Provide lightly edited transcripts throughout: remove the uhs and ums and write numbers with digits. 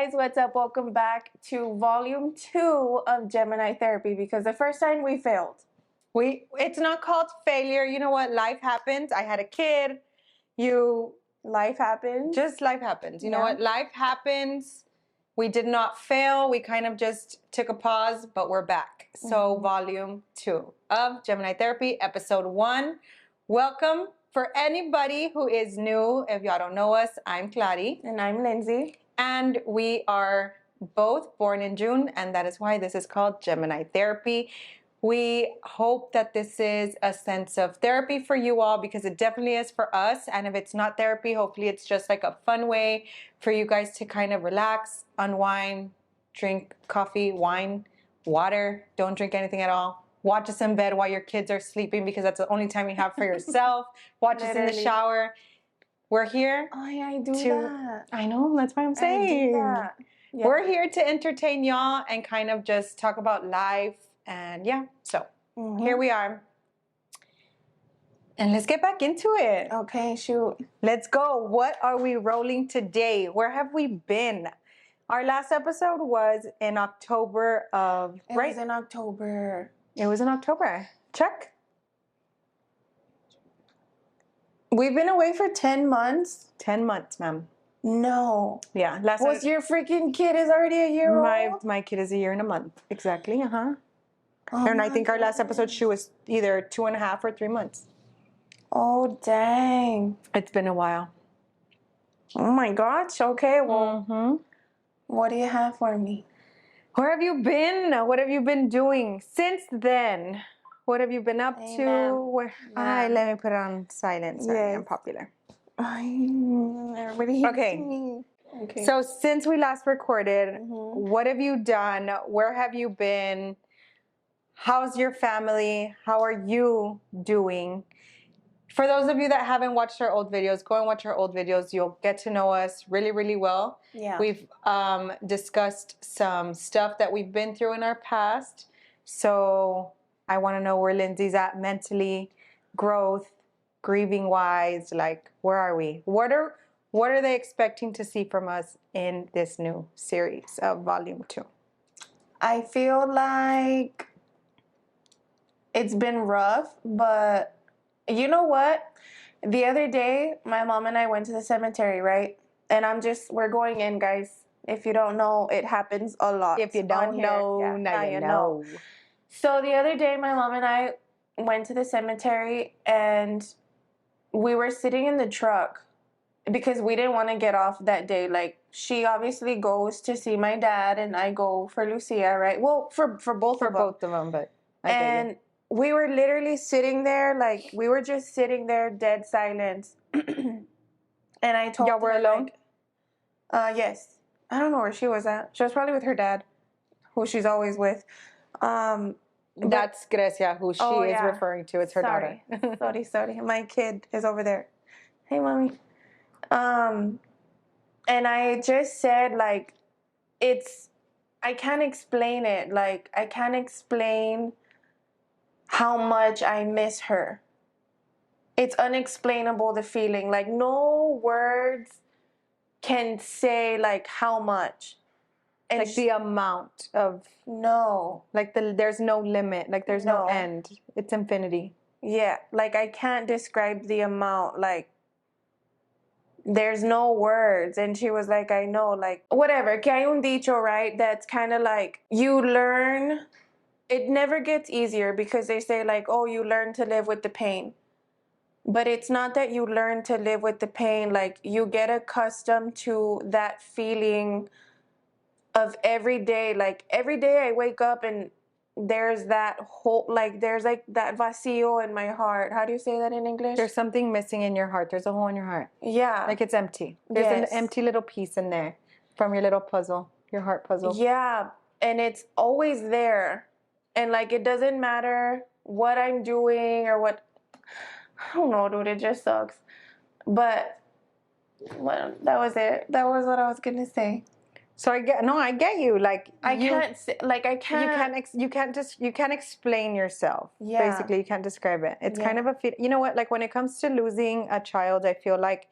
guys, what's up? Welcome back to volume 2 of Gemini Therapy, because the first time we failed. It's not called failure. You know what? Life happens. I had a kid. Life happens. Just life happens. You know what? Life happens. We did not fail. We kind of just took a pause, but we're back. So volume 2 of Gemini Therapy, episode 1. Welcome. For anybody who is new, if y'all don't know us, I'm Clary. And I'm Lindsay. And we are both born in June, and that is why this is called Gemini Therapy. We hope that this is a sense of therapy for you all, because it definitely is for us. And if it's not therapy, hopefully it's just like a fun way for you guys to kind of relax, unwind, drink coffee, wine, water. Don't drink anything at all. Watch us in bed while your kids are sleeping, because that's the only time you have for yourself. Watch us in the shower. We're here. Oh, yeah, I do that. I know, that's what I'm saying. I do that. Yeah. We're here to entertain y'all and kind of just talk about life. And yeah, so here we are. And let's get back into it. Okay, shoot. Let's go. What are we rolling today? Where have we been? Our last episode was in October of... It was in October. It was in October. Check. We've been away for 10 months. 10 months, ma'am. No. Yeah. Your freaking kid is already a year old? My kid is a year and a month. Exactly. Oh, and I think our last episode, she was either 2.5 or 3 months. Oh, dang. It's been a while. Oh, my gosh. Okay, well, what do you have for me? Where have you been? What have you been doing since then? What have you been up to? Let me put it on silent. Sorry, I'm popular. Everybody hates me. Okay. So since we last recorded, what have you done? Where have you been? How's your family? How are you doing? For those of you that haven't watched our old videos, go and watch our old videos. You'll get to know us really, really well. Yeah. We've discussed some stuff that we've been through in our past. So I want to know where Lindsay's at mentally, growth, grieving wise. Like, where are we? What are they expecting to see from us in this new series of volume 2? I feel like it's been rough, but you know what? The other day, my mom and I went to the cemetery, right? And we're going in, guys. If you don't know, it happens a lot. If you don't know, now you know. So the other day, my mom and I went to the cemetery, and we were sitting in the truck because we didn't want to get off that day. Like, she obviously goes to see my dad, and I go for Lucia, right? Well, for both of them, but I get it. We were literally sitting there, like, we were just sitting there, dead silence. And I told her, y'all were alone? Yes. I don't know where she was at. She was probably with her dad, who she's always with. That's Grecia, who she is referring to. It's her daughter. Sorry. My kid is over there. Hey, mommy. And I just said, like, I can't explain it. Like, I can't explain how much I miss her. It's unexplainable, the feeling. Like, no words can say, like, how much. And like the amount of... No. Like, there's no limit. Like, there's no end. It's infinity. Yeah. Like, I can't describe the amount. Like, there's no words. And she was like, I know. Like, whatever. Que hay un dicho, right? That's kind of like, you learn... It never gets easier, because they say, like, oh, you learn to live with the pain. But it's not that you learn to live with the pain. Like, you get accustomed to that feeling of every day. Like, every day I wake up and there's that hole, like, there's like that vacío in my heart. How do you say that in English? There's something missing in your heart. There's a hole in your heart. Yeah. Like, it's empty. There's an empty little piece in there from your little puzzle, your heart puzzle. Yeah. And it's always there. And, like, it doesn't matter what I'm doing or what... I don't know, dude. It just sucks. But, well, that was it. That was what I was going to say. So I get you. Like, you can't explain yourself. Yeah. Basically, you can't describe it. It's kind of a you know what? Like, when it comes to losing a child, I feel like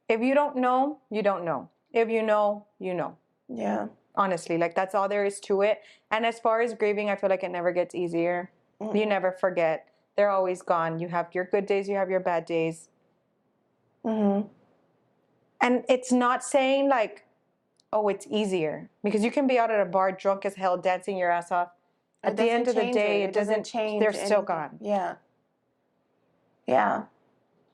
if you don't know, you don't know. If you know, you know. Yeah. Honestly, like that's all there is to it. And as far as grieving, I feel like it never gets easier. You never forget. They're always gone. You have your good days, you have your bad days. Mm-hmm. And it's not saying like, oh, it's easier, because you can be out at a bar drunk as hell, dancing your ass off. At the end of the day, it doesn't change. They're still gone. Yeah. Yeah.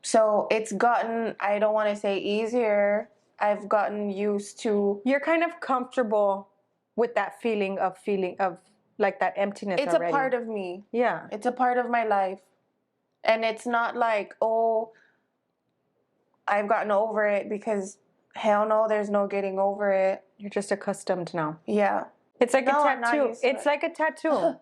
So it's gotten, I don't want to say easier. I've gotten used to. You're kind of comfortable with that feeling of like that emptiness It's already. a part of me. Yeah. It's a part of my life. And it's not like, oh, I've gotten over it, because hell no, there's no getting over it. You're just accustomed now. Yeah. It's like No, a I'm not tattoo. used to It's it. like a tattoo.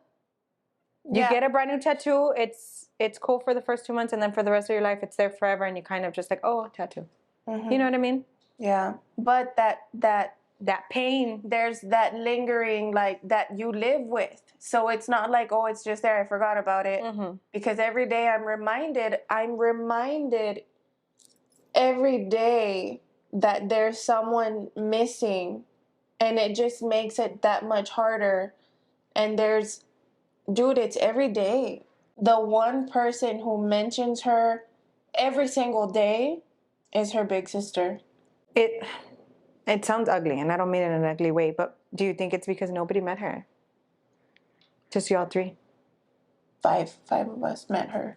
You Yeah. get a brand new tattoo. It's cool for the first 2 months, and then for the rest of your life, it's there forever. And you kind of just like, oh, tattoo. Mhm. You know what I mean? Yeah. But That pain. there's that lingering, like, that you live with. So it's not like, oh, it's just there, I forgot about it. Mm-hmm. Because every day I'm reminded every day that there's someone missing, and it just makes it that much harder. And dude, it's every day. The one person who mentions her every single day is her big sister. It sounds ugly, and I don't mean it in an ugly way, but do you think it's because nobody met her? Just y'all three? Five of us met her.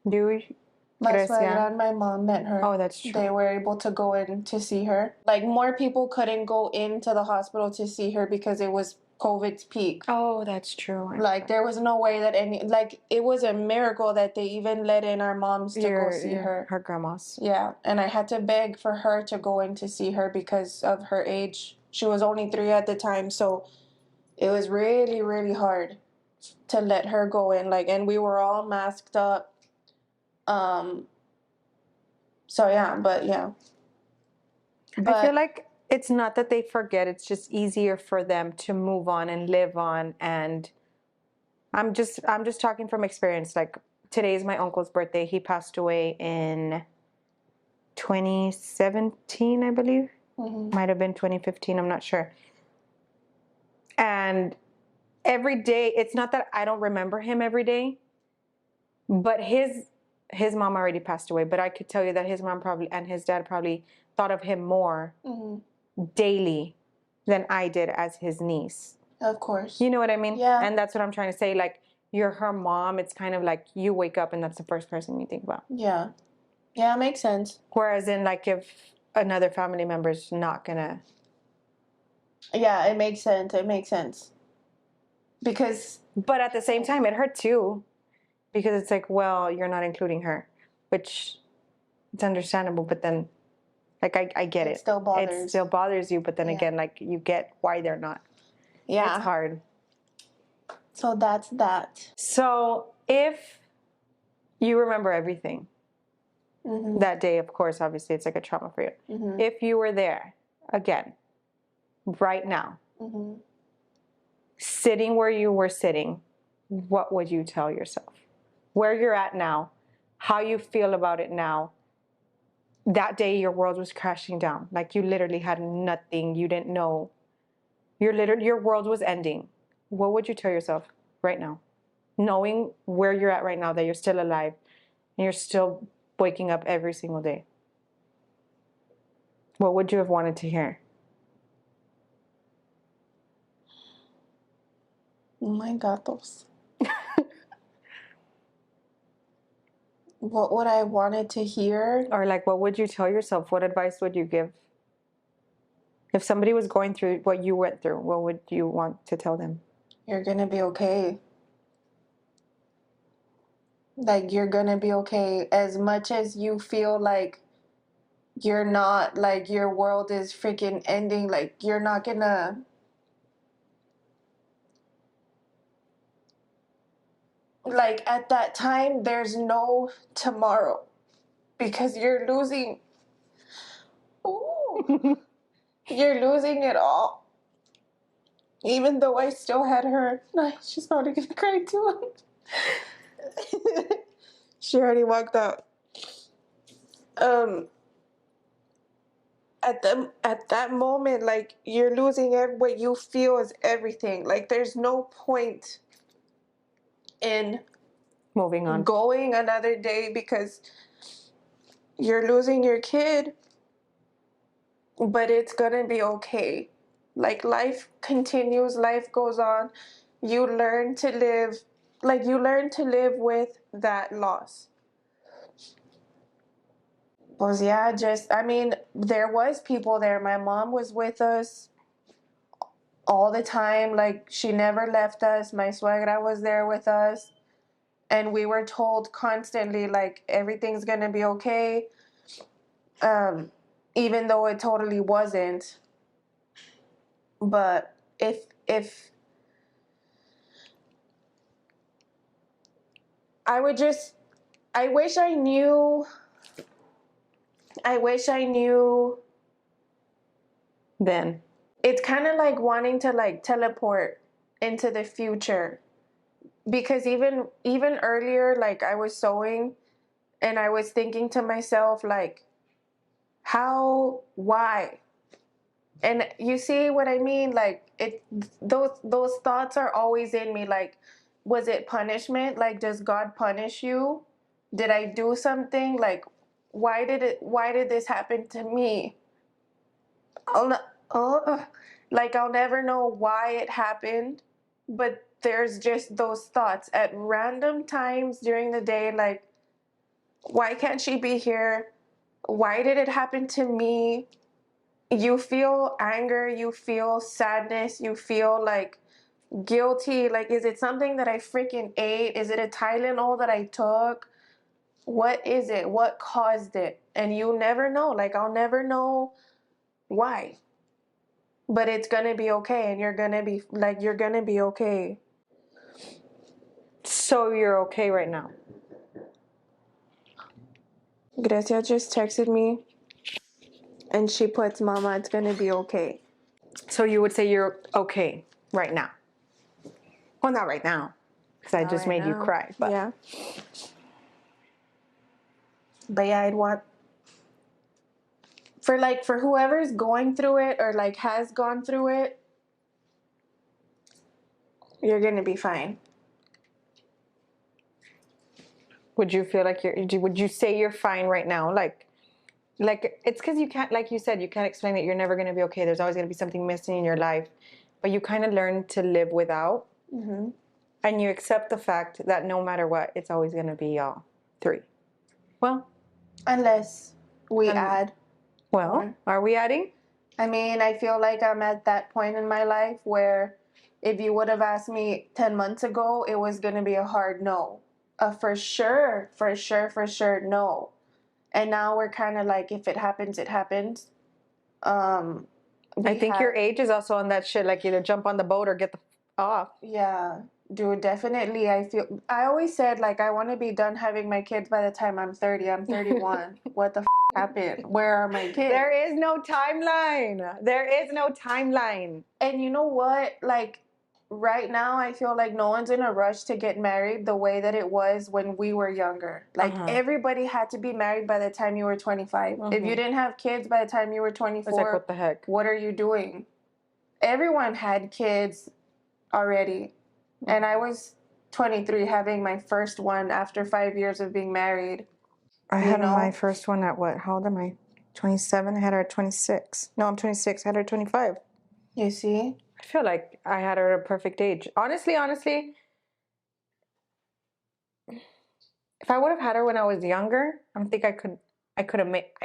Do we? My Gracia? suegra and my mom met her. Oh, that's true. They were able to go in to see her. Like, more people couldn't go into the hospital to see her because it was COVID's peak. Oh, that's true. Like, there was no way that it was a miracle that they even let in our moms to go see her. Her grandma's. Yeah, and I had to beg for her to go in to see her because of her age. She was only 3 at the time, so it was really, really hard to let her go in. Like, and we were all masked up. So yeah, but yeah. I feel like it's not that they forget, it's just easier for them to move on and live on. And I'm just talking from experience. Like, today is my uncle's birthday. He passed away in 2017, I believe. Mm-hmm. Might have been 2015, I'm not sure. And every day, it's not that I don't remember him every day, but his mom already passed away. But I could tell you that his mom probably and his dad probably thought of him more daily than I did as his niece. Of course. You know what I mean? Yeah. And that's what I'm trying to say. Like, you're her mom. It's kind of like you wake up and that's the first person you think about. Yeah. Yeah, it makes sense. Whereas in, like, if another family member's not gonna. Yeah, it makes sense. It makes sense. Because. But at the same time, it hurt too. Because it's like, well, you're not including her, which it's understandable. But then, like, I get it. It still bothers. It still bothers you. But then again, like, you get why they're not. Yeah. It's hard. So that's that. So if you remember everything that day, of course, obviously, it's like a trauma for you. If you were there again, right now, sitting where you were sitting, what would you tell yourself? Where you're at now, how you feel about it now. That day, your world was crashing down. Like, you literally had nothing. You didn't know. Your world was ending. What would you tell yourself right now? Knowing where you're at right now, that you're still alive and you're still waking up every single day. What would you have wanted to hear? Oh my gatos. What would I wanted to hear? Or, like, what would you tell yourself? What advice would you give? If somebody was going through what you went through, what would you want to tell them? You're gonna be okay. Like, you're gonna be okay. As much as you feel like you're not, like, your world is freaking ending, like, you're not gonna. Like, at that time, there's no tomorrow. Because you're losing. Ooh. You're losing it all. Even though I still had her. No, she's probably gonna cry too. She already walked out. at that moment, like, you're losing what you feel is everything. Like, there's no point in moving on, going another day because you're losing your kid, but it's gonna be okay. Like, life continues, life goes on. You learn to live, like, you learn to live with that loss. Pues yeah, I mean, there was people there. My mom was with us all the time. Like, she never left us. My suegra was there with us. And we were told constantly, like, everything's gonna be okay. Even though it totally wasn't. But if I would just, I wish I knew then. It's kind of like wanting to, like, teleport into the future, because even earlier, like, I was sewing and I was thinking to myself, like, why? And you see what I mean? Like, those thoughts are always in me. Like, was it punishment? Like, does God punish you? Did I do something? Like, why did this happen to me? I'll never know why it happened, but there's just those thoughts at random times during the day, like, why can't she be here? Why did it happen to me? You feel anger, you feel sadness, you feel, like, guilty. Like, is it something that I freaking ate? Is it a Tylenol that I took? What is it? What caused it? And you never know. Like, I'll never know why. But it's gonna be okay, and you're gonna be okay. So you're okay right now? Grecia just texted me, and she puts, "Mama, it's gonna be okay." So you would say you're okay right now? Well, not right now, because I just made you cry. But yeah. But yeah, I'd want for whoever's going through it, or, like, has gone through it, you're gonna be fine. would you feel like would you say you're fine right now? Like it's because you can't, like you said, you can't explain that you're never going to be okay. There's always going to be something missing in your life, but you kind of learn to live without. Mm-hmm. And you accept the fact that no matter what, it's always going to be y'all three. Well, Unless we add. Well, more. Are we adding? I mean, I feel like I'm at that point in my life where if you would have asked me 10 months ago, it was going to be a hard no. For sure, no. And now we're kind of like, if it happens, it happens. I think your age is also on that shit. Like, either jump on the boat or get the off. Yeah, dude, definitely. I always said, like, I want to be done having my kids by the time I'm 30. I'm 31. What the happened? Where are my kids? There is no timeline. There is no timeline. And you know what? Like, right now, I feel like no one's in a rush to get married the way that it was when we were younger. Like, everybody had to be married by the time you were 25. If you didn't have kids by the time you were 24, It's like, what the heck? What are you doing? Everyone had kids already. And I was 23 having my first one after 5 years of being married. I had my first one at what? How old am I? 27. I had her at 26. No, I'm 26. I had her at 25. You see? I feel like I had her at a perfect age. Honestly, if I would have had her when I was younger, I don't think I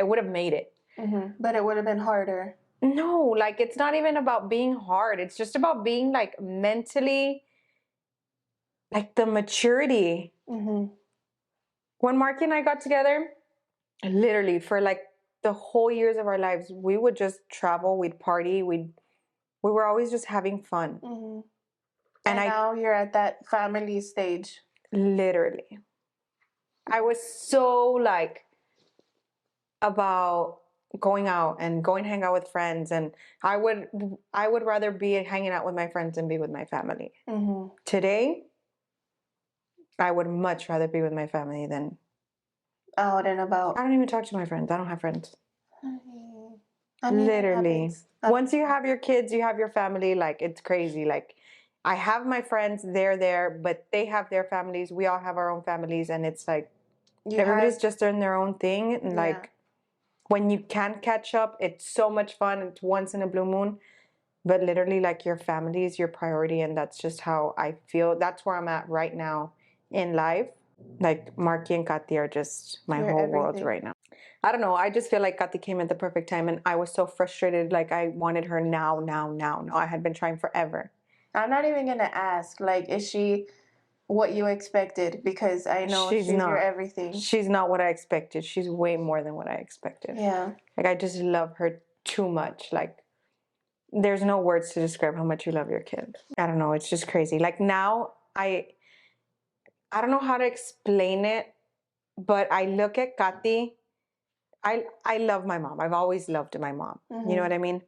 would have made it. Mm-hmm. But it would have been harder. No, like, it's not even about being hard. It's just about being, like, mentally, like, the maturity. Mm-hmm. When Marky and I got together, literally for, like, the whole years of our lives, we would just travel, we'd party, we were always just having fun. Mm-hmm. And now you're at that family stage. Literally. I was so, like, about going out and going to hang out with friends, and I would rather be hanging out with my friends than be with my family. Mm-hmm. Today, I would much rather be with my family than out and about. I don't even talk to my friends. I don't have friends. I mean, it Literally. happens. Once you have your kids, you have your family. Like, it's crazy. Like, I have my friends, they're there, but they have their families. We all have our own families. And it's like, You everybody's have, just doing their own thing. And yeah. like, when you can catch up, it's so much fun. It's once in a blue moon. But literally, like, your family is your priority. And that's just how I feel. That's where I'm at right now in life. Like, Marky and Kathy are just my You're whole world everything. right now. I don't know. I just feel like Kathy came at the perfect time. And I was so frustrated. Like, I wanted her now. I had been trying forever. I'm not even going to ask, like, is she what you expected? Because I know she's your everything. She's not what I expected. She's way more than what I expected. Yeah. Like, I just love her too much. Like, there's no words to describe how much you love your kid. I don't know. It's just crazy. Like, now I don't know how to explain it, but I look at Kathy. I love my mom. I've always loved my mom. Mm-hmm. You know what I mean?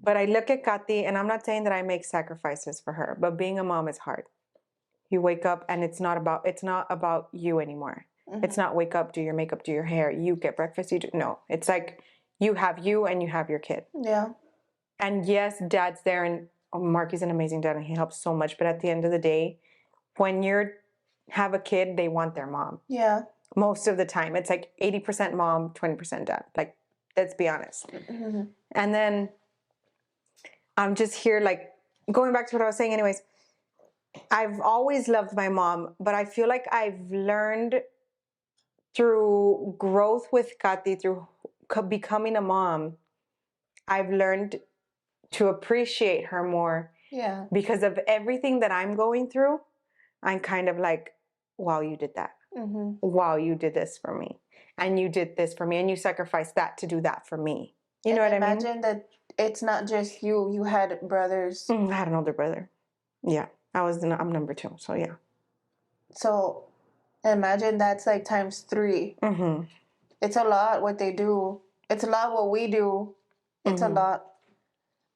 But I look at Kathy, and I'm not saying that I make sacrifices for her, but being a mom is hard. You wake up and it's not about you anymore. Mm-hmm. It's not wake up, do your makeup, do your hair, you get breakfast, no. It's like you have you and you have your kid. Yeah. And yes, dad's there, and Marky's an amazing dad and he helps so much. But at the end of the day, when you have a kid, they want their mom. Yeah. Most of the time. It's like 80% mom, 20% dad. Like, let's be honest. Mm-hmm. And then I'm just here, like, going back to what I was saying anyways. I've always loved my mom, but I feel like I've learned through growth with Kathy, through becoming a mom, I've learned to appreciate her more. Yeah. Because of everything that I'm going through, I'm kind of like, wow, you did that. Mm-hmm. Wow, you did this for me. And you did this for me. And you sacrificed that to do that for me. You know what I mean? Imagine that it's not just you. You had brothers. I had an older brother. Yeah. I'm number 2. So, yeah. So imagine that's like times 3. Mm-hmm. It's a lot what they do. It's a lot what we do. It's a lot.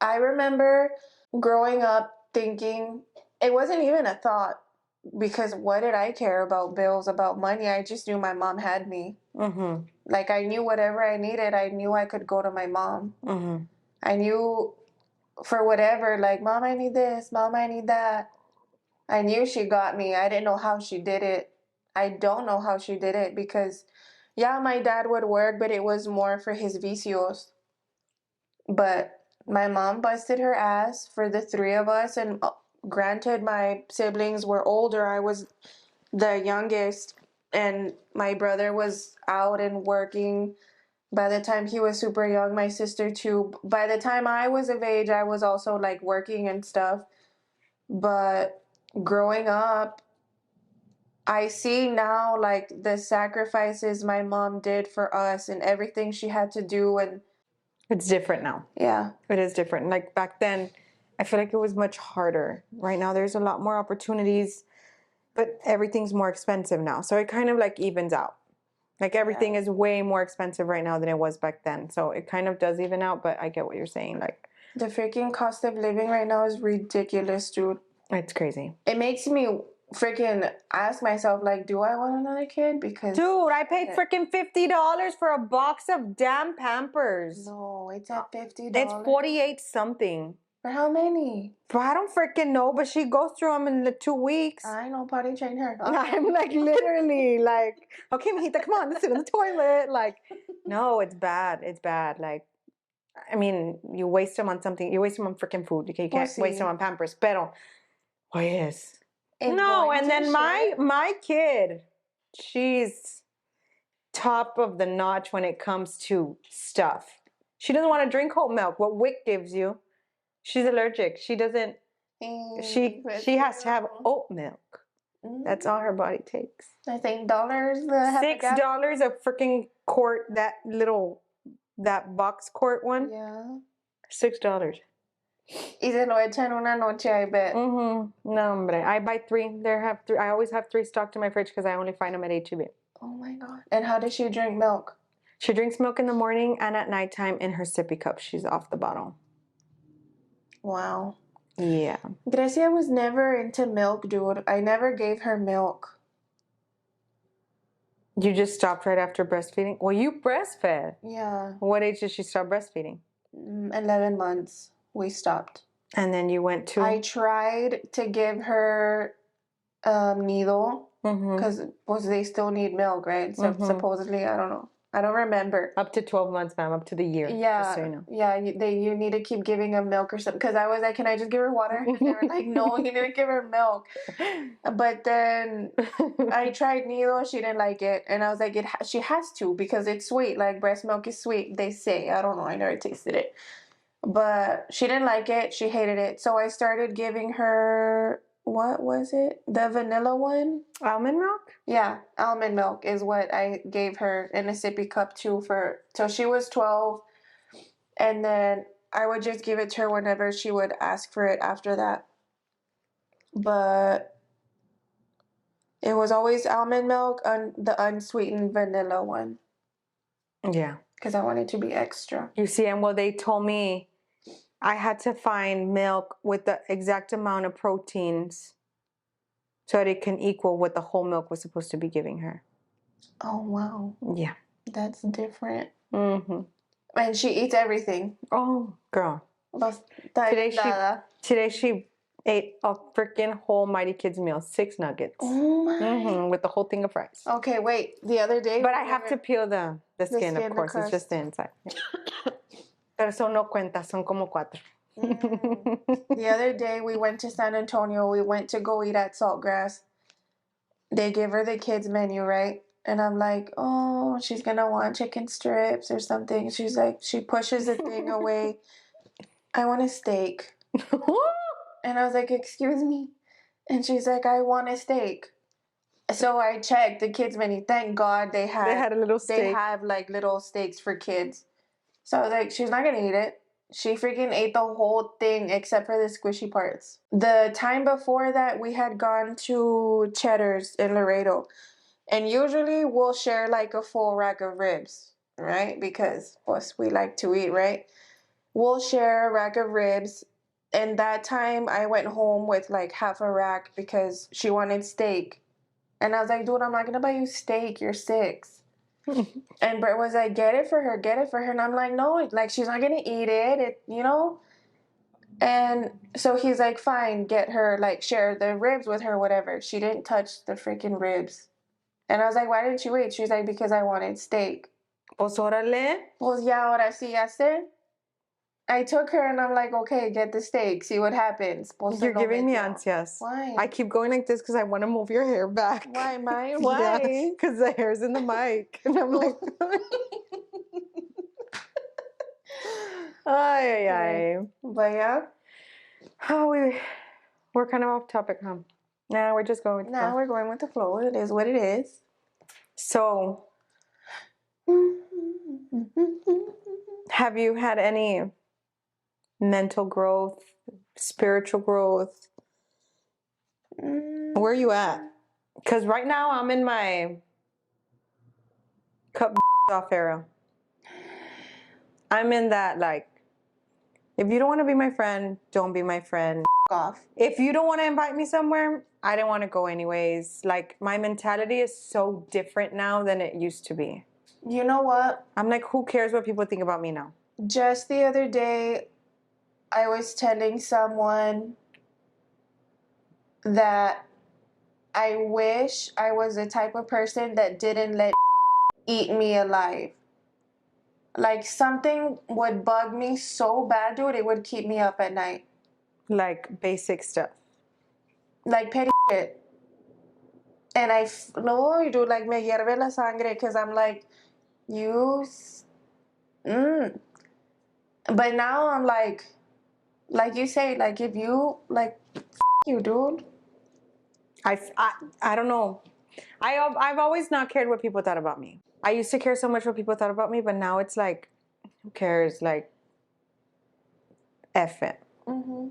I remember growing up thinking, it wasn't even a thought, because what did I care about bills, about money? I just knew my mom had me. Mm-hmm. Like, I knew whatever I needed, I knew I could go to my mom. Mm-hmm. I knew for whatever, like, Mom, I need this, Mom, I need that. I knew she got me. I didn't know how she did it. I don't know how she did it, because, yeah, my dad would work, but it was more for his vicios. But my mom busted her ass for the 3 of us, and granted, my siblings were older. I was the youngest, and my brother was out and working. By the time he was super young, my sister too. By the time I was of age, I was also like working and stuff. But growing up, I see now like the sacrifices my mom did for us and everything she had to do, and it's different now. Yeah. It is different. Like, back then, I feel like it was much harder. Right now, there's a lot more opportunities, but everything's more expensive now. So it kind of like evens out. Like, everything is way more expensive right now than it was back then. So it kind of does even out, but I get what you're saying. Like, The freaking cost of living right now is ridiculous, dude. it's crazy. It makes me freaking ask myself, like, do I want another kid? Because Dude, I paid freaking $50 for a box of damn Pampers. no, it's at $50. It's 48 something. For how many? But I don't freaking know, but she goes through them in the 2 weeks. I know, potty train her. I'm like, literally, like, okay, Mijita, come on, let's sit in the toilet. Like, no, it's bad. It's bad. Like, I mean, you waste them on something. You waste them on freaking food. You can't waste them on Pampers. Pero, pues. No, and then my kid, she's top of the notch when it comes to stuff. She doesn't want to drink whole milk. What WIC gives you. She's allergic. She doesn't. She has to have oat milk. That's all her body takes. I think dollars. $6 a freaking quart. That box quart one. Yeah. $6. Y se lo echan una noche, I bet. No, hombre. I buy 3. I always have 3 stocked in my fridge because I only find them at H-E-B. Oh my God. And how does she drink milk? She drinks milk in the morning and at nighttime in her sippy cup. She's off the bottle. Wow. Yeah. Grecia was never into milk, dude. I never gave her milk. You just stopped right after breastfeeding? Well, you breastfed. Yeah. What age did she stop breastfeeding? 11 months, we stopped. And then you went to? I tried to give her needle because they still need milk, right? So supposedly, I don't know. I don't remember. Up to 12 months, ma'am. Up to the year. Yeah. Just so you know. Yeah. You need to keep giving her milk or something. Because I was like, can I just give her water? And they were like, no, you need to give her milk. But then I tried needle. She didn't like it. And I was like, she has to because it's sweet. Like breast milk is sweet, they say. I don't know. I never tasted it. But she didn't like it. She hated it. So I started giving her, what was it? The vanilla one? Almond milk? Yeah, almond milk is what I gave her in a sippy cup too till she was 12. And then I would just give it to her whenever she would ask for it after that. But it was always almond milk and the unsweetened vanilla one. Yeah. Because I wanted to be extra. You see, and well, they told me I had to find milk with the exact amount of proteins so that it can equal what the whole milk was supposed to be giving her. Oh, wow. Yeah. That's different. Mm-hmm. And she eats everything. Oh, girl. Today she ate a freaking whole Mighty Kids meal, 6 nuggets. Oh, my. With the whole thing of fries. Okay, wait. The other day... But I have to peel the skin, of course. It's just the inside. Pero eso no cuenta, son como 4. The other day, we went to San Antonio. We went to go eat at Saltgrass. They give her the kids menu, right? And I'm like, oh, she's going to want chicken strips or something. She's like, she pushes the thing away. I want a steak. And I was like, excuse me? And she's like, I want a steak. So I checked the kids menu. Thank God they had a little steak. They have like little steaks for kids. So I was like, she's not going to eat it. She freaking ate the whole thing except for the squishy parts. The time before that, we had gone to Cheddar's in Laredo. And usually we'll share like a full rack of ribs, right? Because us, we like to eat, right? We'll share a rack of ribs. And that time I went home with like half a rack because she wanted steak. And I was like, dude, I'm not going to buy you steak. You're 6. And Brett was like, get it for her. And I'm like, no, like, she's not going to eat it, you know? And so he's like, fine, get her, like, share the ribs with her, whatever. She didn't touch the freaking ribs. And I was like, why didn't you eat? She's like, because I wanted steak. Pues órale. Pues ya, ahora sí, ya sé. I took her and I'm like, okay, get the steak, see what happens. Pues you're giving me ansias. Why? I keep going like this because I want to move your hair back. Why, mine? Why? Because the hair's in the mic. And I'm like... Ay, ay, ay. But yeah. Oh, we're kind of off topic, huh? Nah, we're just going with the flow. We're going with the flow. It is what it is. So, have you had any mental growth, spiritual growth? Where are you at? Because right now I'm in my cut off era. I'm in that, like, if you don't want to be my friend, don't be my friend. Off. If you don't want to invite me somewhere, I didn't want to go anyways. Like, my mentality is so different now than it used to be. You know what? I'm like, who cares what people think about me now? Just the other day, I was telling someone that I wish I was the type of person that didn't let eat me alive. Like, something would bug me so bad, dude, it would keep me up at night. Like, basic stuff. Like, petty shit. And no, dude, like, me hierve la sangre, because I'm like, But now I'm like you say, like, if you, like, you, dude. I don't know. I've always not cared what people thought about me. I used to care so much what people thought about me, but now it's like, who cares? Like, F it. Mm-hmm.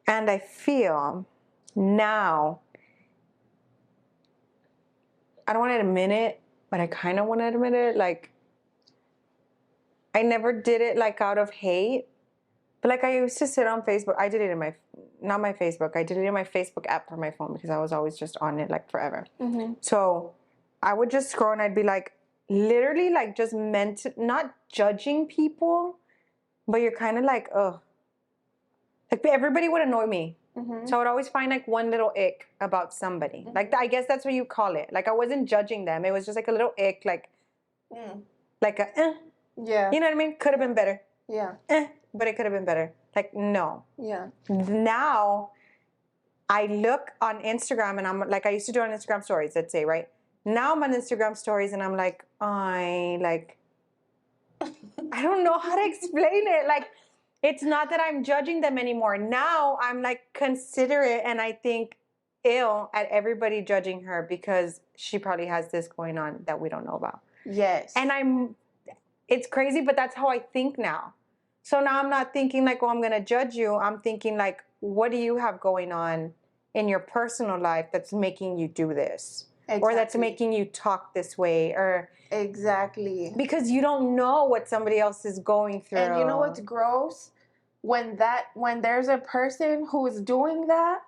And I feel now, I don't want to admit it, but I kind of want to admit it. Like, I never did it like out of hate, but like I used to sit on Facebook. I did it in not my Facebook. I did it in my Facebook app for my phone because I was always just on it like forever. Mm-hmm. So I would just scroll and I'd be like, literally like just not judging people, but you're kind of like, ugh. Like everybody would annoy me. So I would always find like one little ick about somebody. Like I guess that's what you call it. Like I wasn't judging them. It was just like a little ick, like a Yeah. You know what I mean? Could have been better. Yeah. But it could have been better. Like no. Yeah. Now I look on Instagram and I'm like, I used to do on Instagram stories, let's say, right? Now I'm on Instagram stories and I'm like, I don't know how to explain it. Like, it's not that I'm judging them anymore. Now I'm like considerate and I think ill at everybody judging her because she probably has this going on that we don't know about. Yes. And it's crazy, but that's how I think now. So now I'm not thinking like, oh, I'm going to judge you. I'm thinking like, what do you have going on in your personal life that's making you do this? Exactly. Or that's making you talk this way? Or exactly. Because you don't know what somebody else is going through. And you know what's gross? When there's a person who's doing that,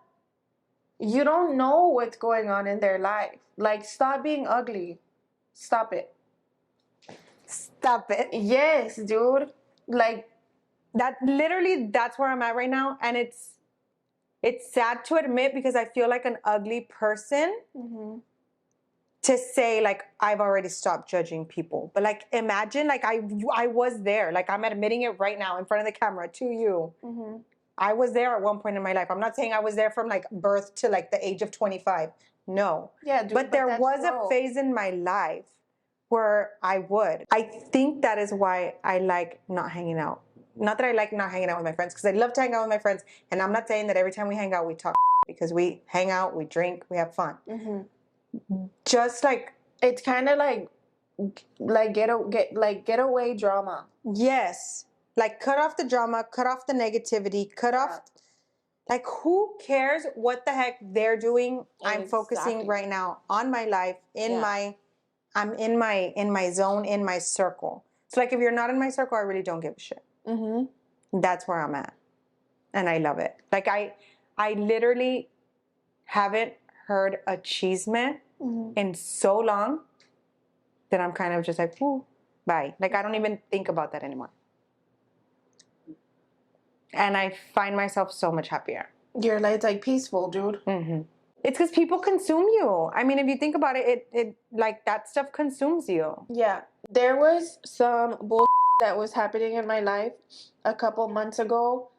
you don't know what's going on in their life. Like, stop being ugly. Stop it. Stop it. Yes, dude. Like, that's where I'm at right now. And it's sad to admit because I feel like an ugly person to say like, I've already stopped judging people. But like, imagine like I was there. Like I'm admitting it right now in front of the camera to you. I was there at one point in my life. I'm not saying I was there from like birth to like the age of 25. No. Yeah, dude, but there was a phase in my life where I would. I think that is why I like not hanging out. Not that I like not hanging out with my friends, because I love to hang out with my friends. And I'm not saying that every time we hang out, we talk, because we hang out, we drink, we have fun. Just like, it's kind of like getaway drama. Yes. Like cut off the drama, cut off the negativity, cut off, like who cares what the heck they're doing? Exactly. I'm focusing right now on my life, I'm in my zone, in my circle. So like if you're not in my circle, I really don't give a shit. That's where I'm at. And I love it. Like I literally haven't heard a chisme in so long that I'm kind of just like, ooh, bye. Like I don't even think about that anymore. And I find myself so much happier. Your life's like peaceful, dude. It's because people consume you. I mean, if you think about it, it like that stuff consumes you. Yeah. There was some bull that was happening in my life a couple months ago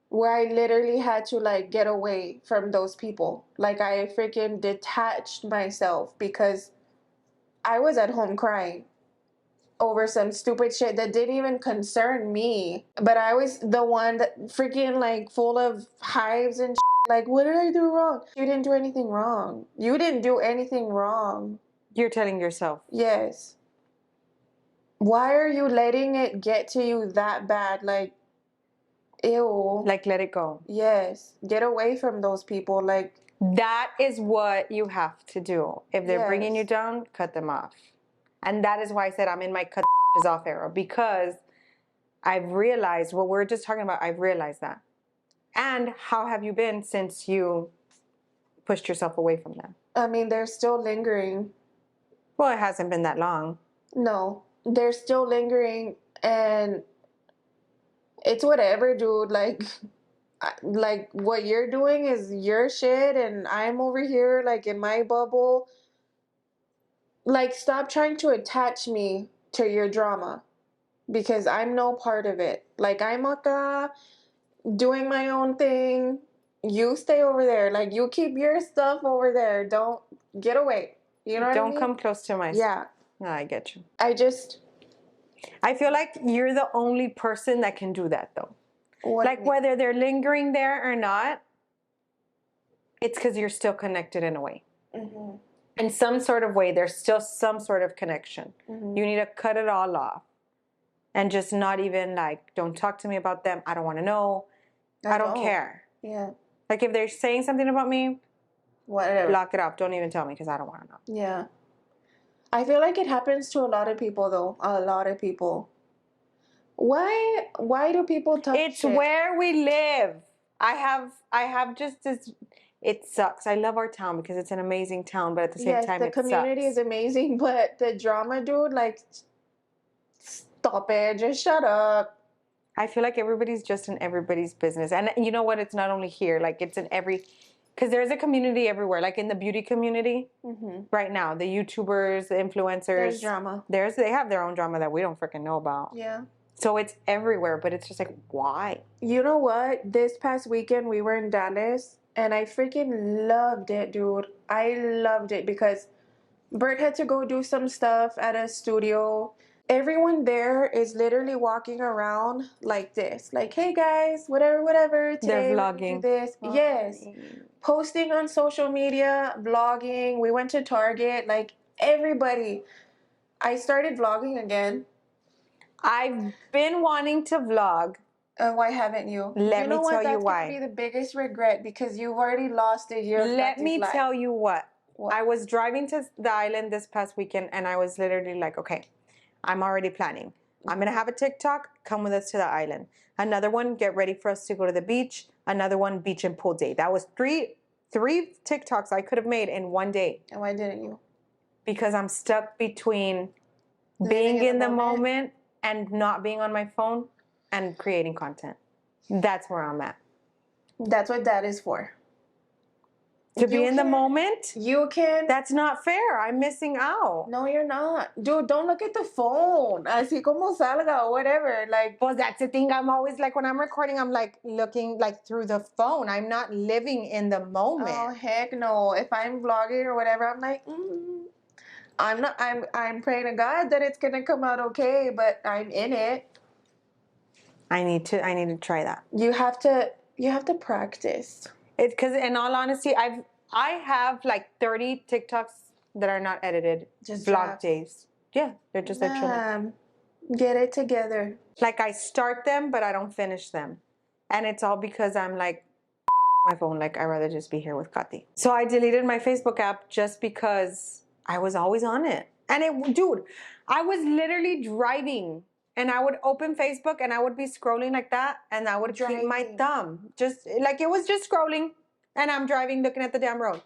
where I literally had to like get away from those people. Like I freaking detached myself because I was at home crying over some stupid shit that didn't even concern me. But I was the one that freaking like full of hives and shit. Like, what did I do wrong? You didn't do anything wrong. You didn't do anything wrong. You're telling yourself. Yes. Why are you letting it get to you that bad? Like, ew. Like, let it go. Yes. Get away from those people. Like, that is what you have to do. If they're bringing you down, cut them off. And that is why I said I'm in my cut off era, because I've realized what we're just talking about. I've realized that. And how have you been since you pushed yourself away from them? I mean, they're still lingering. Well, it hasn't been that long. No, they're still lingering, and it's whatever, dude. Like what you're doing is your shit, and I'm over here like in my bubble. Like, stop trying to attach me to your drama, because I'm no part of it. Like, I'm acá doing my own thing. You stay over there. Like, you keep your stuff over there. Don't get away. You know what I mean? Don't come close to my stuff. No, I get you. I feel like you're the only person that can do that, though. Like, whether they're lingering there or not, it's because you're still connected in a way. In some sort of way, there's still some sort of connection. You need to cut it all off. And just not even like, don't talk to me about them. I don't want to know. I don't care. Yeah. Like if they're saying something about me, whatever. Block it off. Don't even tell me, because I don't want to know. Yeah. I feel like it happens to a lot of people, though. A lot of people. Why do people talk It's shit? where we live. I have just this. It sucks. I love our town because it's an amazing town, but at the same time, the community is amazing, but the drama, dude, like, stop it. Just shut up. I feel like everybody's just in everybody's business. And you know what? It's not only here, like it's in every, because there's a community everywhere, like in the beauty community right now, the YouTubers, the influencers. There's drama. They have their own drama that we don't freaking know about. Yeah. So it's everywhere, but it's just like, why? You know what? This past weekend we were in Dallas and I freaking loved it, dude. I loved it because Bert had to go do some stuff at a studio. Everyone there is literally walking around like this. Like, hey guys, whatever. Today They're we're gonna do vlogging. this. Yes. Posting on social media, vlogging. We went to Target. Like, everybody. I started vlogging again. I've been wanting to vlog. Why haven't you? Let me tell you That's why. gonna be the biggest regret because you've already lost a year of Let me life. tell you what. What? I was driving to the island this past weekend and I was literally like, okay, I'm already planning. I'm going to have a TikTok. Come with us to the island. Another one, get ready for us to go to the beach. Another one, beach and pool day. That was three TikToks I could have made in one day. And why didn't you? Because I'm stuck between being in the moment and not being on my phone and creating content. That's where I'm at. That's what that is for. To be in the moment? You can. That's not fair. I'm missing out. No, you're not. Dude, don't look at the phone. Así como salga or whatever. Like, well, that's the thing. I'm always like, when I'm recording, I'm like looking like through the phone. I'm not living in the moment. oh, heck no. If I'm vlogging or whatever, I'm like, I'm not, I'm praying to God that it's going to come out okay, but I'm in it. I need to try that. You have to practice. It's because, in all honesty, I have like 30 TikToks that are not edited. Just vlog drafts. days. Yeah, they're just like chilling. Get it together. Like I start them, but I don't finish them, and it's all because I'm like my phone. Like I'd rather just be here with Kati. So I deleted my Facebook app just because I was always on it. And dude, I was literally driving. And I would open Facebook and I would be scrolling like that and I would keep my thumb. Just like it was just scrolling and I'm driving looking at the damn road.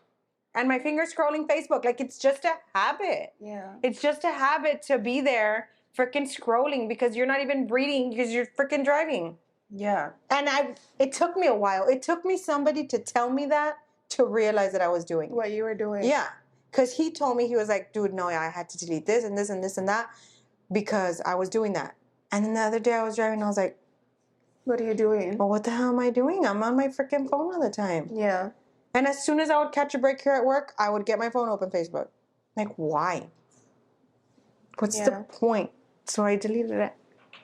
And my finger scrolling Facebook. Like it's just a habit. Yeah. It's just a habit to be there freaking scrolling because you're not even breathing because you're freaking driving. Yeah. And it took me a while. It took me somebody to tell me that to realize that I was doing what you were doing. Yeah. Because he told me, he was like, dude, no, I had to delete this and this and this and that. Because I was doing that. And then the other day I was driving and I was like, what are you doing? Well, what the hell am I doing? I'm on my freaking phone all the time. Yeah. And as soon as I would catch a break here at work, I would get my phone open Facebook. Like, why? What's the point? So I deleted it.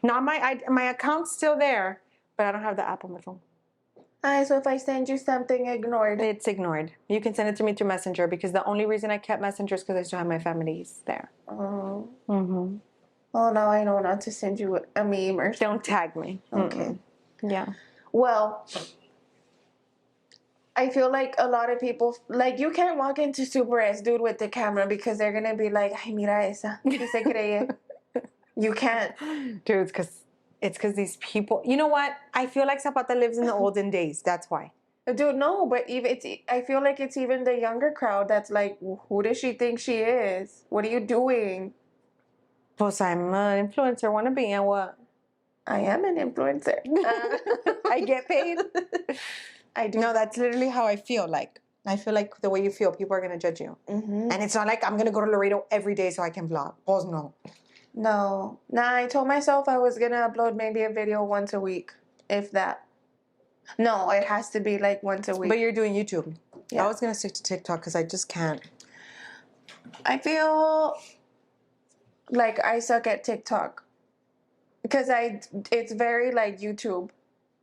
Now my account's still there, but I don't have the app on my phone. So if I send you something, ignored. It's ignored. You can send it to me through Messenger because the only reason I kept Messenger is because I still have my families there. Oh. Mm-hmm. Oh, now I know not to send you a meme or something. Don't tag me. Okay. Yeah. Well, I feel like a lot of people, like you can't walk into Super S, dude, with the camera because they're going to be like, ay, mira esa, que se cree. You can't. Dude, it's because these people, you know what? I feel like Zapata lives in the olden days. That's why. Dude, no, but I feel like it's even the younger crowd that's like, who does she think she is? What are you doing? Pues I'm an influencer wannabe, and what? I am an influencer. I get paid. I do. No, that's literally how I feel. Like, I feel like the way you feel, people are going to judge you. Mm-hmm. And it's not like I'm going to go to Laredo every day so I can vlog. Pues no. No. Nah, I told myself I was going to upload maybe a video once a week, if that. No, it has to be like once a week. But you're doing YouTube. Yeah. I was going to stick to TikTok because I just can't. I feel like I suck at TikTok because it's very like YouTube.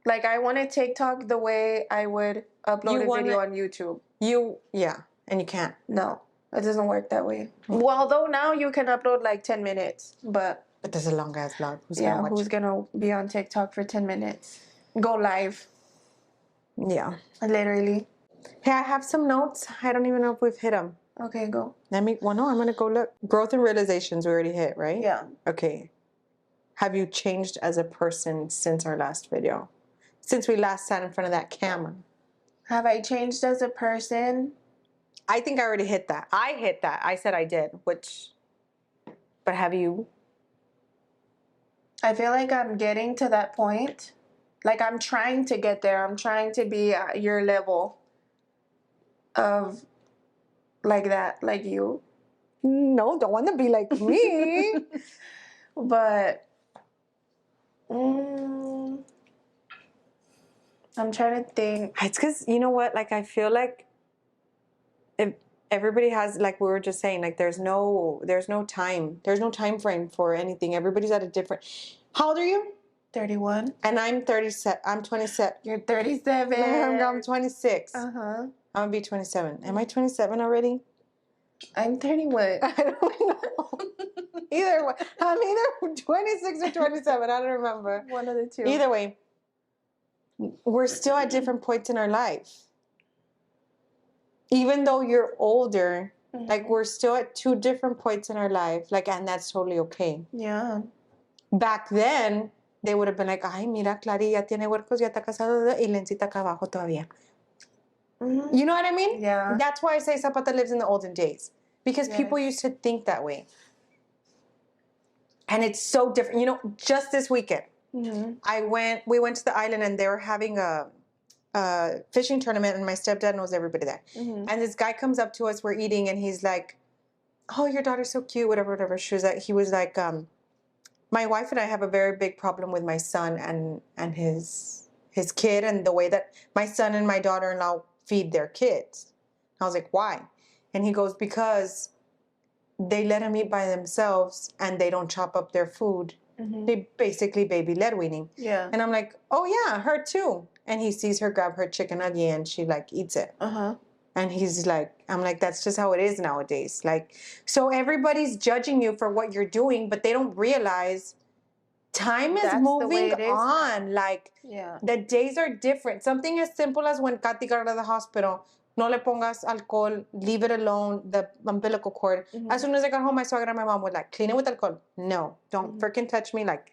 Like I want to TikTok the way I would upload a video on YouTube. Yeah, and you can't. No, it doesn't work that way. Well, although now you can upload like 10 minutes, but there's a long ass vlog. Who's gonna be on TikTok for 10 minutes? Go live. Yeah. Literally. Hey, I have some notes. I don't even know if we've hit them. Okay, go. No, I'm going to go look. Growth and realizations we already hit, right? Yeah. Okay. Have you changed as a person since our last video? Since we last sat in front of that camera? Have I changed as a person? I think I already hit that. I hit that. I said I did, but have you? I feel like I'm getting to that point. Like I'm trying to get there. I'm trying to be at your level of like that, like you. No, don't want to be like me. But mm, I'm trying to think. It's because, you know what? Like, I feel like if everybody has, like we were just saying, like there's no time frame for anything. Everybody's at a different. How old are you? 31. And I'm 37. I'm 27. You're 37. I'm 26. Uh-huh. I'm gonna be 27. Am I 27 already? I'm 31. I don't know. Either way, I'm either 26 or 27. I don't remember. One of the two. Either way, we're still at different points in our life. Even though you're older, like we're still at two different points in our life. Like, and that's totally okay. Yeah. Back then, they would have been like, ay, mira, Clary ya tiene huercos, ya está casado, y Lencita acá abajo todavía. Mm-hmm. You know what I mean? Yeah. That's why I say Zapata lives in the olden days. Because people used to think that way. And it's so different. You know, just this weekend, we went to the island and they were having a fishing tournament and my stepdad knows everybody there. And this guy comes up to us, we're eating, and he's like, oh, your daughter's so cute, whatever. He was like, my wife and I have a very big problem with my son and his kid and the way that my son and my daughter-in-law feed their kids. I was like, why? And he goes, because they let them eat by themselves and they don't chop up their food. They basically baby-led weaning. Yeah. And I'm like, oh yeah, her too. And he sees her grab her chicken nugget and she like eats it. And he's like, I'm like, that's just how it is nowadays. Like, so everybody's judging you for what you're doing, but they don't realize time is moving on. Like, the days are different. Something as simple as when Katy got out of the hospital, no le pongas alcohol, leave it alone, the umbilical cord. As soon as I got home, my suegra and my mom would like, clean it with alcohol. No, don't freaking touch me. Like,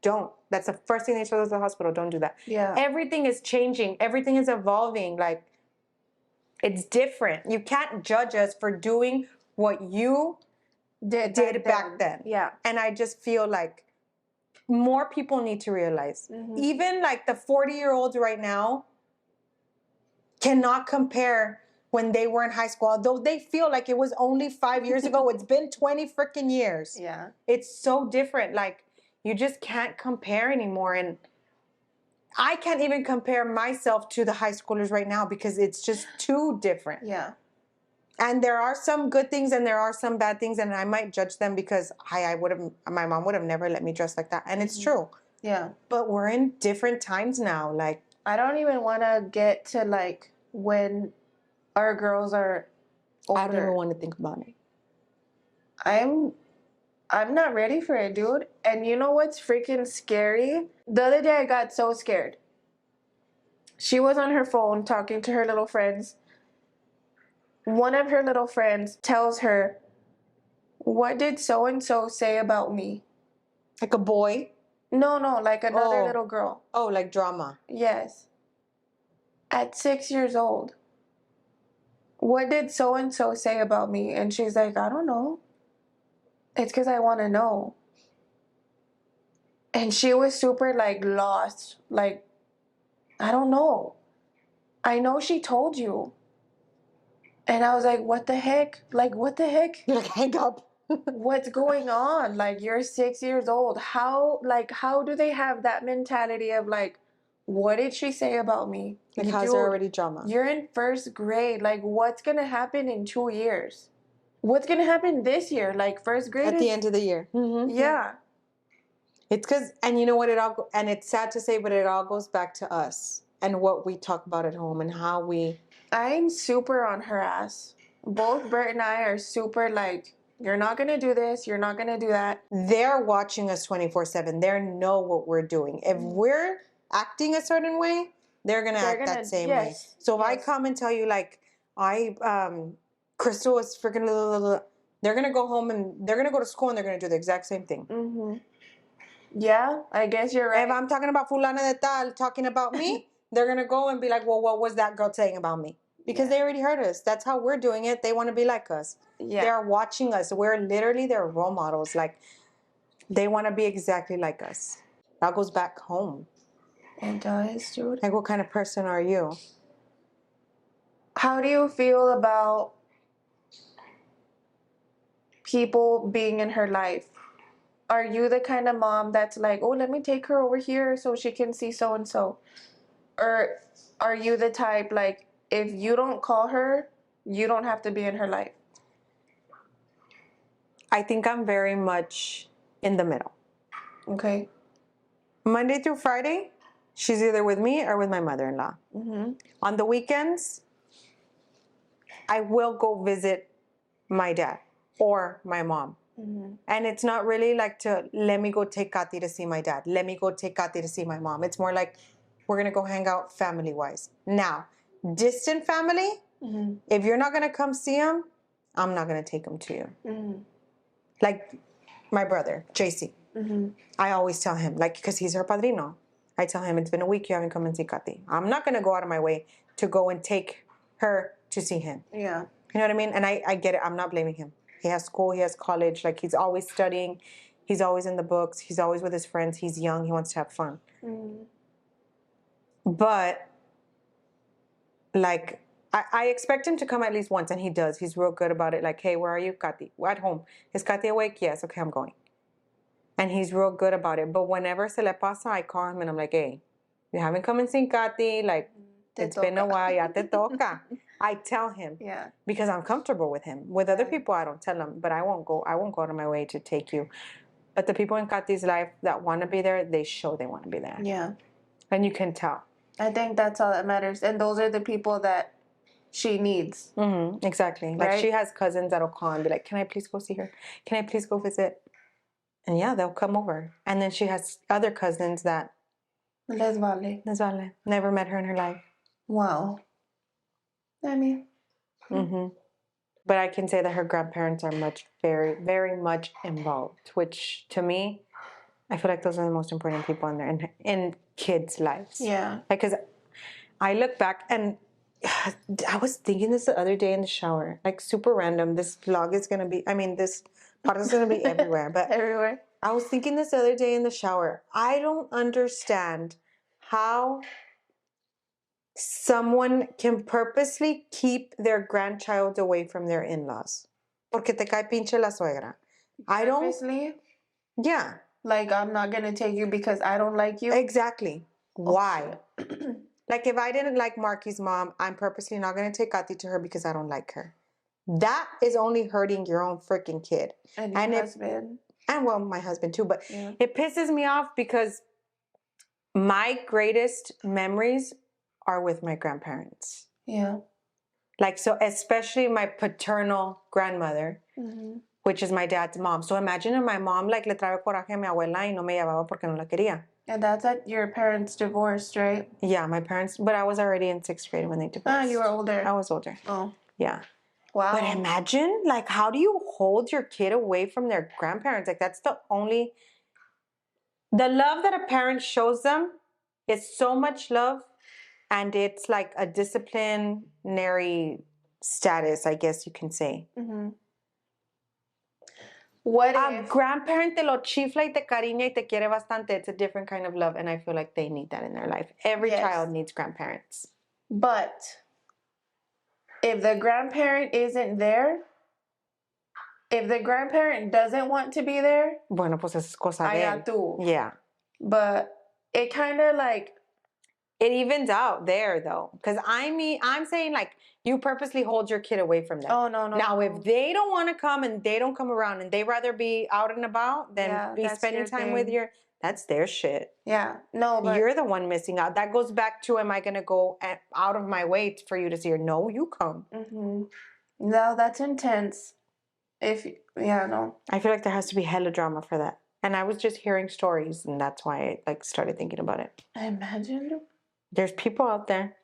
don't. That's the first thing they told us at the hospital. Don't do that. Yeah. Everything is changing. Everything is evolving. Like, it's different. You can't judge us for doing what you did back then. Yeah. And I just feel like more people need to realize. Even like the 40-year-olds right now cannot compare when they were in high school. Although they feel like it was only 5 years ago, it's been 20 freaking years. Yeah. It's so different. Like, you just can't compare anymore. And I can't even compare myself to the high schoolers right now because it's just too different. Yeah. And there are some good things and there are some bad things, and I might judge them because my mom would have never let me dress like that. And it's true. Yeah. But we're in different times now. Like, I don't even want to get to like when our girls are older. I don't even want to think about it. I'm not ready for it, dude. And you know what's freaking scary? The other day I got so scared. She was on her phone talking to her little friends. One of her little friends tells her, what did so-and-so say about me? Like a boy? No, like another little girl. Oh, like drama. Yes. At 6 years old. What did so-and-so say about me? And she's like, I don't know. It's because I want to know. And she was super like lost. Like, I don't know. I know she told you. And I was like, what the heck? Like, what the heck? You're like, hang up. What's going on? Like, you're 6 years old. How do they have that mentality of like, what did she say about me? Like, how's there already drama? You're in first grade. Like, what's going to happen in 2 years? What's going to happen this year? Like, first grade at the end of the year. Yeah. It's because, and you know what, and it's sad to say, but it all goes back to us and what we talk about at home and how we... I'm super on her ass. Both Bert and I are super like, you're not going to do this. You're not going to do that. They're watching us 24/7. They know what we're doing. If we're acting a certain way, they're going to act that same way. So if I come and tell you like, Crystal is freaking... They're going to go home and they're going to go to school and they're going to do the exact same thing. Yeah, I guess you're right. If I'm talking about fulana de tal talking about me, they're going to go and be like, well, what was that girl saying about me? Because they already heard us. That's how we're doing it. They want to be like us. Yeah. They're watching us. We're literally their role models. Like, They want to be exactly like us. That goes back home. It does, dude. Like, what kind of person are you? How do you feel about people being in her life? Are you the kind of mom that's like, oh, let me take her over here so she can see so and so? Or are you the type like, if you don't call her, you don't have to be in her life? I think I'm very much in the middle. Okay. Monday through Friday, she's either with me or with my mother-in-law. Mm-hmm. On the weekends, I will go visit my dad or my mom. Mm-hmm. And it's not really like to let me go take Kati to see my dad. Let me go take Kati to see my mom. It's more like we're going to go hang out family-wise. Now, distant family, Mm-hmm. if you're not going to come see them, I'm not going to take them to you. Mm-hmm. Like my brother, JC. Mm-hmm. I always tell him, like, because he's her padrino. I tell him, it's been a week, you haven't come and see Kati. I'm not going to go out of my way to go and take her to see him. Yeah. You know what I mean? And I get it. I'm not blaming him. He has school, he has college. Like, he's always studying. He's always in the books. He's always with his friends. He's young. He wants to have fun. Mm-hmm. But, like, I expect him to come at least once, and he does. He's real good about it. Like, hey, where are you, Kati? We're at home. Is Kati awake? Yes. Okay, I'm going. And he's real good about it. But whenever se le pasa, I call him and I'm like, hey, you haven't come and seen Kati. Like, it's been a while. Ya te toca. I tell him. Yeah. Because I'm comfortable with him. With other people, I don't tell them. But I won't go out of my way to take you. But the people in Kati's life that want to be there, they show they want to be there. Yeah. And you can tell. I think that's all that matters. And those are the people that she needs. Mm-hmm, exactly. Like, Right? she has cousins that'll call and be like, can I please go see her? Can I please go visit? And yeah, they'll come over. And then she has other cousins that Les vale. never met her in her life. Wow. I mean. Mm-hmm. But I can say that her grandparents are very, very much involved, which to me, I feel like those are the most important people in there, in kids' lives. Yeah. Because I look back and I was thinking this the other day in the shower, like super random. This vlog is going to be, this podcast is going to be everywhere. But Everywhere. I was thinking this the other day in the shower. I don't understand how someone can purposely keep their grandchild away from their in-laws. Porque te cae pinche la suegra. I don't. Purposely? Yeah. Like, I'm not going to take you because I don't like you? Exactly. Why? Oh, Like, if I didn't like Marky's mom, I'm purposely not going to take Kati to her because I don't like her. That is only hurting your own freaking kid. And your husband. And, well, my husband too. But Yeah. it pisses me off because my greatest memories are with my grandparents. Yeah. Like, so especially my paternal grandmother, Mm-hmm. which is my dad's mom. So imagine if my mom, like, le trae coraje a mi abuela y no me llevaba porque no la quería. And that's at your parents divorced, right? Yeah, my parents, but I was already in 6th grade when they divorced. Ah, you were older. I was older. Oh. Yeah. Wow. But imagine, like, how do you hold your kid away from their grandparents? Like, that's the love that a parent shows them is so much love. And it's like a disciplinary status, I guess you can say. Mm-hmm. What A if grandparent te lo chifla y te cariña y te quiere bastante. It's a different kind of love, and I feel like they need that in their life. Every child needs grandparents. But if the grandparent isn't there, if the grandparent doesn't want to be there, Bueno, pues es cosa de él. tú. Yeah. But it kind of like... It evens out there, though. Because I'm saying, like, you purposely hold your kid away from them. Oh, no. Now, if they don't want to come and they don't come around and they rather be out and about than be spending time with that's their shit. Yeah. No, but... You're the one missing out. That goes back to, am I going to go out of my way for you to see her? No, you come. Mm-hmm. No, that's intense. No. I feel like there has to be hella drama for that. And I was just hearing stories, and that's why I, like, started thinking about it. I imagine. There's people out there.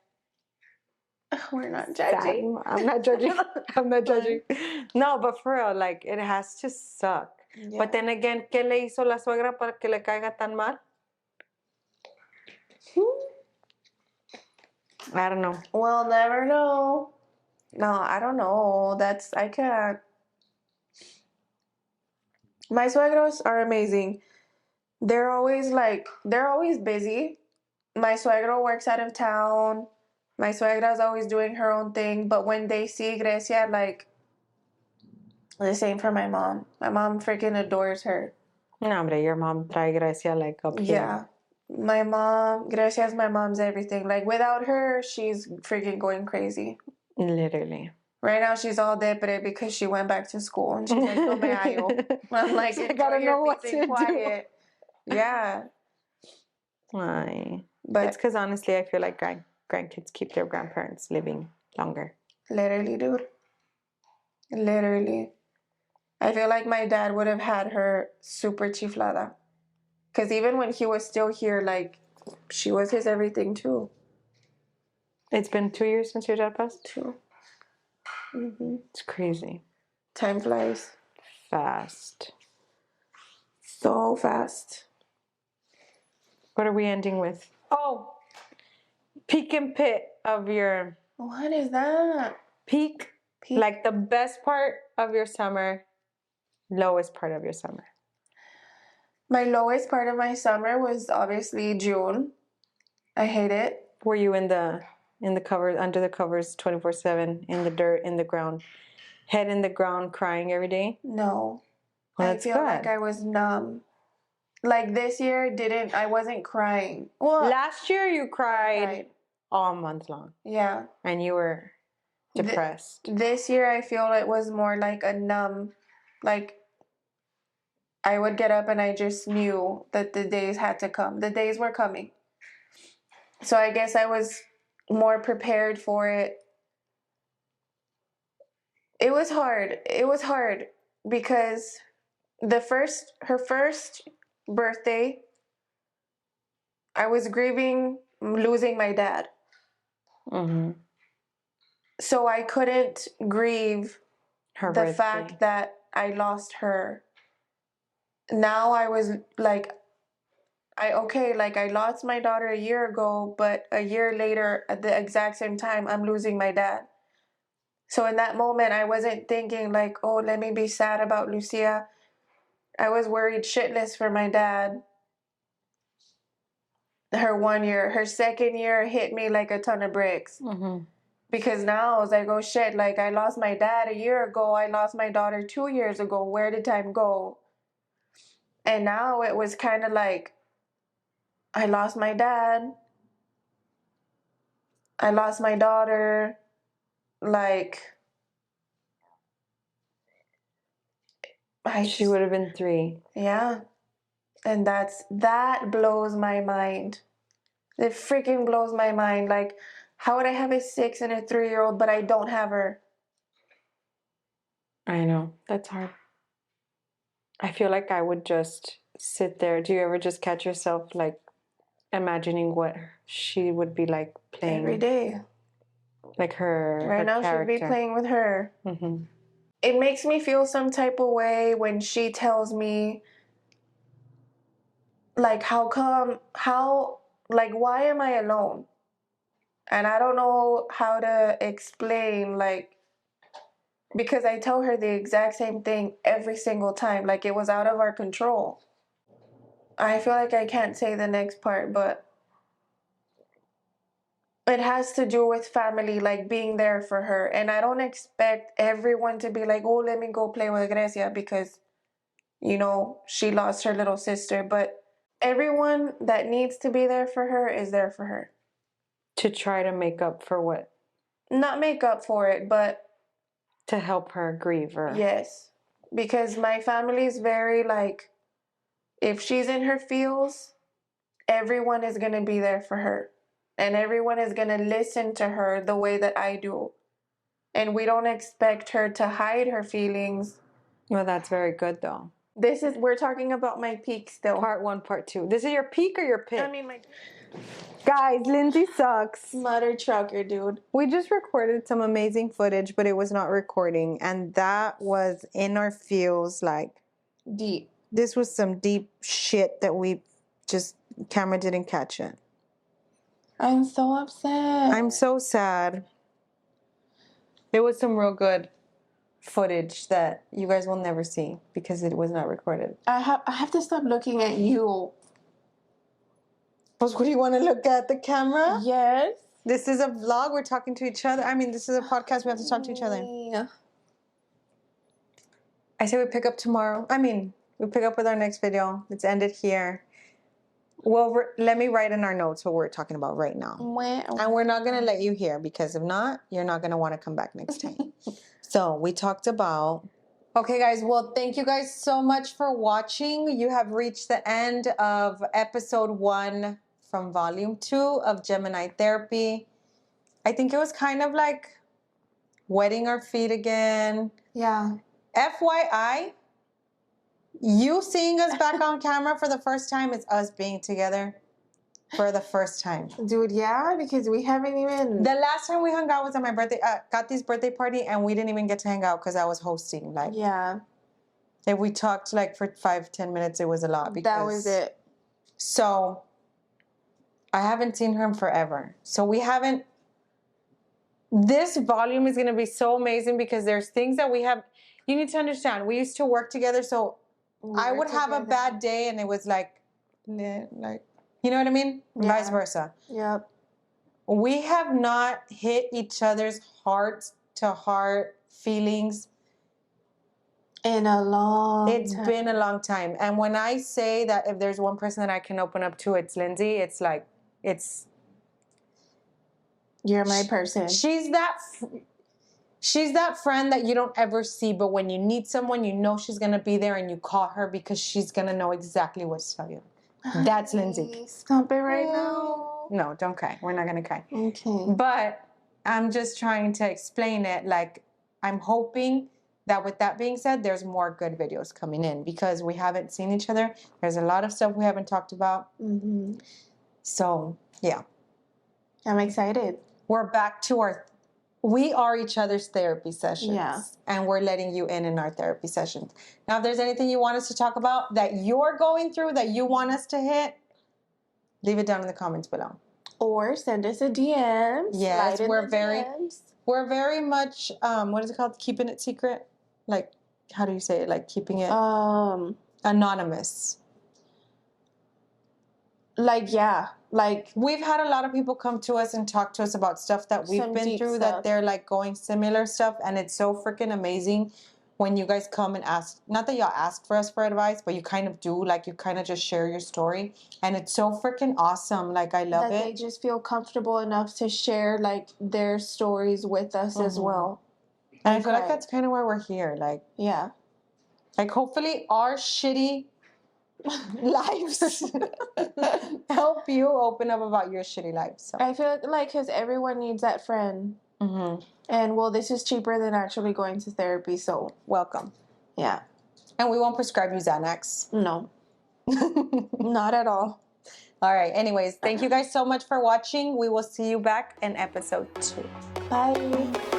We're not judging. I'm not judging. I'm not judging. No, but for real, like, it has to suck. Yeah. But then again, ¿qué le hizo la suegra para que le caiga tan mal? I don't know. We'll never know. No, I don't know. I can't. My suegros are amazing. They're always busy. My suegro works out of town. My suegra's always doing her own thing. But when they see Grecia, like, the same for my mom. My mom freaking adores her. No, hombre, your mom trae Grecia like up here. Yeah. My mom, Grecia's my mom's everything. Like, without her, she's freaking going crazy. Literally. Right now, she's all depre because she went back to school. And she's like, no me hallo. I'm like, So I enjoy gotta your know what peace to and do. quiet. Yeah. Why? But it's because honestly, I feel like grandkids keep their grandparents living longer. literally, dude. Literally. I feel like my dad would have had her super chiflada. Because even when he was still here, like, she was his everything too. It's been 2 years since your dad passed? Too. Mm-hmm. It's crazy. Time flies. Fast. So fast. What are we ending with? Oh! Peak and pit of your... What is that? Peak. Like the best part of your summer, lowest part of your summer. My lowest part of my summer was obviously June. I hate it. Were you in the covers, under the covers 24/7, in the dirt, in the ground, head in the ground, crying every day? No. Well, I that's feel good. like I was numb. Like this year, I wasn't crying. Well, last year you cried all month long. Yeah. And you were depressed. This year, I feel it was more like a numb, like, I would get up and I just knew that the days had to come. The days were coming. So I guess I was more prepared for it. It was hard. It was hard because her first birthday, I was grieving losing my dad. Mm-hmm. So I couldn't grieve Her the birthday. fact that I lost her. Now I was like, I lost my daughter a year ago, but a year later, at the exact same time, I'm losing my dad. So in that moment, I wasn't thinking like, oh, let me be sad about Lucia. I was worried shitless for my dad. Her second year hit me like a ton of bricks. Mm-hmm. Because now I was like, oh shit, like I lost my dad a year ago. I lost my daughter 2 years ago. Where did time go? And now it was kind of like, I lost my dad. I lost my daughter. Like, she would have been 3. Yeah. And that blows my mind. It freaking blows my mind. Like, how would I have a 6 and a 3-year-old, but I don't have her? I know. That's hard. I feel like I would just sit there. Do you ever just catch yourself like imagining what she would be like playing every day? Like her right her now, character. she'd be playing with her. Mm-hmm. It makes me feel some type of way when she tells me, like, why am I alone? And I don't know how to explain, like, because I tell her the exact same thing every single time. Like, it was out of our control. I feel like I can't say the next part, but it has to do with family, like being there for her. And I don't expect everyone to be like, oh, let me go play with Grecia because, she lost her little sister. But everyone that needs to be there for her is there for her. To try to make up for what? Not make up for it, but to help her grieve her. Yes. Because my family is very like, if she's in her feels, everyone is going to be there for her. And everyone is going to listen to her the way that I do. And we don't expect her to hide her feelings. Well, that's very good though. We're talking about my peak still. Part 1, part 2. This is your peak or your pit? I mean, guys, Lindsay sucks. Mother trucker, dude. We just recorded some amazing footage, but it was not recording. And that was in our feels, like deep. This was some deep shit that camera didn't catch it. I'm so upset. I'm so sad. It was some real good footage that you guys will never see because it was not recorded. I have to stop looking at you. What do you want to look at? The camera? Yes. This is a vlog. We're talking to each other. I mean, this is a podcast. We have to talk to each other. Yeah. I say we pick up tomorrow. I mean, we pick up with our next video. Let's end it here. Well, let me write in our notes what we're talking about right now. And we're not going to let you hear because if not, you're not going to want to come back next time. So we talked about... Okay, guys. Well, thank you guys so much for watching. You have reached the end of episode 1 from volume 2 of Gemini Therapy. I think it was kind of like wetting our feet again. Yeah. FYI, you seeing us back on camera for the first time is us being together for the first time. Dude, yeah, because we haven't even... The last time we hung out was at my birthday, Kathy's birthday party, and we didn't even get to hang out because I was hosting. Like, yeah. If we talked like for 5-10 minutes, it was a lot. That was it. So, I haven't seen her in forever. So we haven't... This volume is going to be so amazing because there's things that we have... You need to understand, we used to work together, so I would have a bad day and it was like, you know what I mean? Yeah. Vice versa. Yep. We have not hit each other's heart-to-heart feelings. In a long time. It's been a long time. And when I say that if there's one person that I can open up to, it's Lindsay, it's like, You're my person. She's that friend that you don't ever see, but when you need someone, you know she's going to be there and you call her because she's going to know exactly what to tell you. That's Lindsay. Stop it right now. No, don't cry. We're not going to cry. Okay. But I'm just trying to explain it. Like, I'm hoping that with that being said, there's more good videos coming in because we haven't seen each other. There's a lot of stuff we haven't talked about. Mm-hmm. So, yeah. I'm excited. We're back to we are each other's therapy sessions. Yeah. And we're letting you in our therapy sessions. Now, if there's anything you want us to talk about that you're going through that you want us to hit, leave it down in the comments below. Or send us a DM. Yes, we're very much, what is it called? Keeping it secret? Like, how do you say it? Like keeping it anonymous. Like, yeah. Like, we've had a lot of people come to us and talk to us about stuff that we've been through, that they're like going similar stuff. And it's so freaking amazing when you guys come and ask, not that y'all ask for us for advice, but you kind of do, like you kind of just share your story. And it's so freaking awesome. Like, I love it. They just feel comfortable enough to share like their stories with us as well. And I feel like that's kind of why we're here. Like, yeah. Like, hopefully our shitty lives help you open up about your shitty life. So I feel like because everyone needs that friend. Mm-hmm. And well, this is cheaper than actually going to therapy, so welcome. Yeah. And we won't prescribe you Xanax. No. Not at all. All right. Anyways, thank you guys so much for watching. We will see you back in episode 2. Bye.